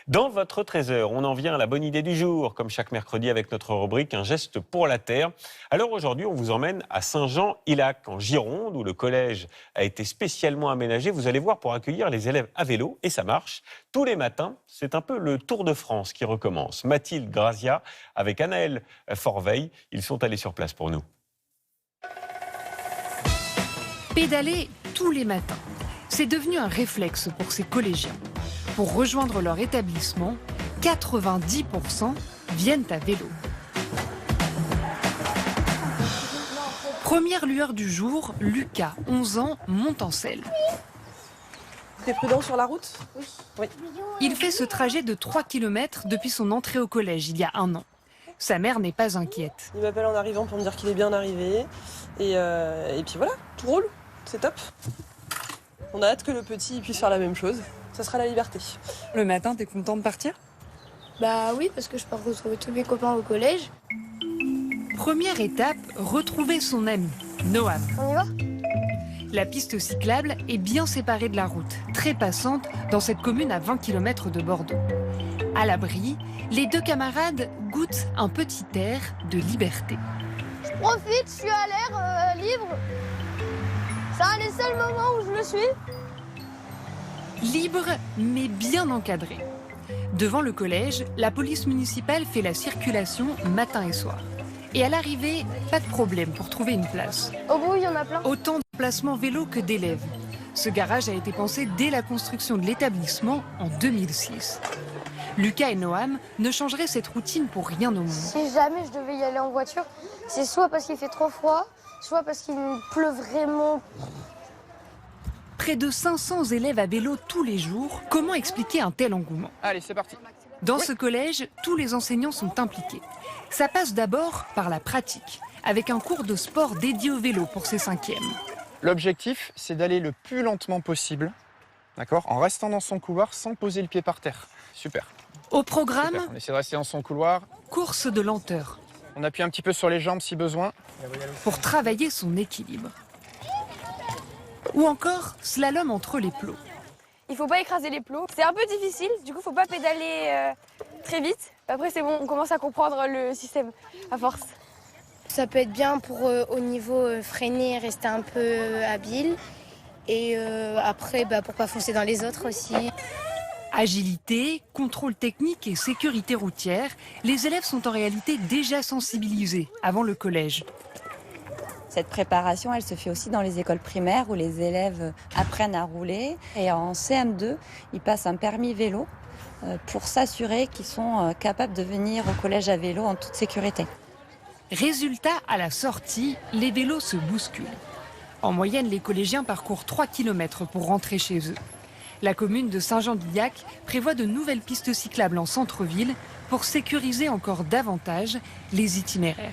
Dans votre trésor, on en vient à la bonne idée du jour, comme chaque mercredi avec notre rubrique Un geste pour la Terre. Alors aujourd'hui, on vous emmène à Saint-Jean-Ilac, en Gironde, où le collège a été spécialement aménagé, vous allez voir, pour accueillir les élèves à vélo, et ça marche. Tous les matins, c'est un peu le Tour de France qui recommence. Mathilde Grazia avec Anaëlle Forveille, ils sont allés sur place pour nous. Pédaler tous les matins, c'est devenu un réflexe pour ces collégiens. Pour rejoindre leur établissement, 90% viennent à vélo. Première lueur du jour, Lucas, 11 ans, monte en selle. T'es prudent sur la route? Oui. Il fait ce trajet de 3 km depuis son entrée au collège il y a 1 an. Sa mère n'est pas inquiète. Il m'appelle en arrivant pour me dire qu'il est bien arrivé. Et puis voilà, tout roule, c'est top. On a hâte que le petit puisse faire la même chose. Ça sera la liberté. Le matin, t'es content de partir? Bah oui, parce que je pars retrouver tous mes copains au collège. Première étape, retrouver son ami, Noam. On y va? La piste cyclable est bien séparée de la route, très passante dans cette commune à 20 km de Bordeaux. À l'abri, les deux camarades goûtent un petit air de liberté. Je profite, je suis à l'air libre. C'est un des seuls moments où je le suis. Libre, mais bien encadré. Devant le collège, la police municipale fait la circulation matin et soir. Et à l'arrivée, pas de problème pour trouver une place. Au bout, il y en a plein. Autant de placements vélo que d'élèves. Ce garage a été pensé dès la construction de l'établissement en 2006. Lucas et Noam ne changeraient cette routine pour rien au monde. Si jamais je devais y aller en voiture, c'est soit parce qu'il fait trop froid, soit parce qu'il pleut vraiment. Près de 500 élèves à vélo tous les jours, comment expliquer un tel engouement? Allez, c'est parti. Dans ce collège, tous les enseignants sont impliqués. Ça passe d'abord par la pratique, avec un cours de sport dédié au vélo pour ces 5e. L'objectif, c'est d'aller le plus lentement possible, d'accord, en restant dans son couloir sans poser le pied par terre. Super. Au programme, Super. On essaie de rester dans son couloir. course de lenteur, On appuie un petit peu sur les jambes si besoin. pour travailler son équilibre. Ou encore slalom entre les plots. Il faut pas écraser les plots. C'est un peu difficile, du coup, faut pas pédaler très vite. Après, c'est bon, on commence à comprendre le système à force. Ça peut être bien pour au niveau freiner, rester un peu habile. Et après, pour pas foncer dans les autres aussi. Agilité, contrôle technique et sécurité routière, les élèves sont en réalité déjà sensibilisés avant le collège. Cette préparation, elle se fait aussi dans les écoles primaires où les élèves apprennent à rouler. Et en CM2, ils passent un permis vélo pour s'assurer qu'ils sont capables de venir au collège à vélo en toute sécurité. Résultat, à la sortie, les vélos se bousculent. En moyenne, les collégiens parcourent 3 km pour rentrer chez eux. La commune de Saint-Jean-d'Illac prévoit de nouvelles pistes cyclables en centre-ville pour sécuriser encore davantage les itinéraires.